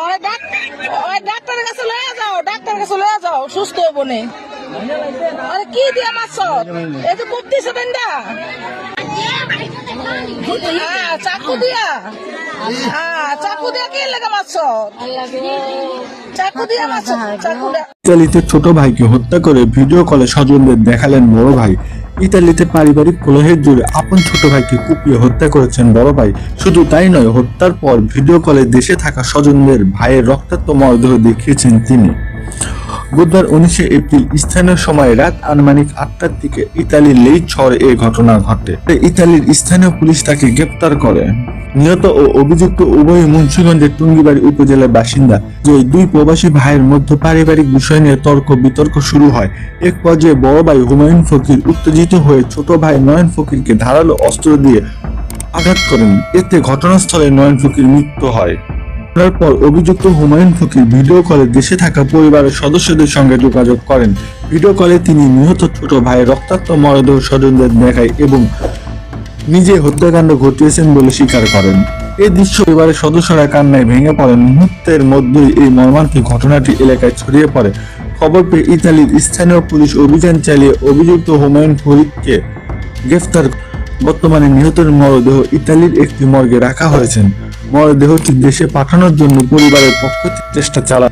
ওই ডাক্তারের কাছে লয়ে যাও, ডাক্তারের কাছে লয়ে যাও, সুস্থ হবো নে। আরে কি দিয়া মাছ এই যে করতেছে বেন্দা চাকু দিয়া চাকু দিয়া কি লাগে মাছ চাকু দিয়া মাছ চাকু দিয়া। ইতালিতে ছোট ভাইকে হত্যা করে ভিডিও কলে স্বজনদের দেখালেন বড় ভাই। ইতালিতে পারিবারিক কলহের জোরে আপন ছোট ভাইকে কুপিয়ে হত্যা করেছেন বড় ভাই। শুধু তাই নয়, হত্যার পর ভিডিও কলে দেশে থাকা স্বজনদের ভাইয়ের রক্তাক্ত মরদেহ দেখিয়েছেন তিনি। বুধবার 19 এপ্রিল স্থানীয় সময় রাত আনুমানিক 8টার দিকে ইতালির লেইজ শহরে এই ঘটনা ঘটে। ইতালির স্থানীয় পুলিশ তাকে গ্রেপ্তার করে। নিহত ও অভিযুক্ত উভয় মুন্সিগঞ্জের টুঙ্গিবাড়ি উপজেলার বাসিন্দা। যে দুই প্রবাসী ভাইয়ের মধ্যে পারিবারিক বিষয় নিয়ে তর্ক বিতর্ক শুরু হয়। এক পর্যায়ে বড় ভাই হুমায়ুন ফকির উত্তেজিত হয়ে ছোট ভাই নয়ন ফকিরকে ধারালো অস্ত্র দিয়ে আঘাত করেন। এতে ঘটনাস্থলে নয়ন ফকির মৃত্যু হয়। তারপর অভিযুক্ত হুমায়ুন ফকির ভিডিও কলে দেশে থাকা পরিবারের সদস্যদের সঙ্গে যোগাযোগ করেন। ভিডিও কলে তিনি নিহত ছোট ভাইয়ের রক্তাক্ত মরদেহ স্বজনদের দেখায় এবং নিজে হত্যাকাণ্ড ঘটিয়েছেন বলে স্বীকার করেন। এই দৃশ্য পরিবারের সদস্যরা কান্নায় ভেঙে পড়েন। মুহূর্তের মধ্যেই এই মর্মান্তিক ঘটনাটি এলাকায় ছড়িয়ে পড়ে। খবর পেয়ে ইতালির স্থানীয় পুলিশ অভিযান চালিয়ে অভিযুক্ত হুমায়ুন ফকিরকে গ্রেফতার। বর্তমানে নিহতের মরদেহ ইতালির একটি মর্গে রাখা হয়েছে। মরদেহটি দেশে পাঠানোর জন্য পরিবারের পক্ষ থেকে চেষ্টা চালায়।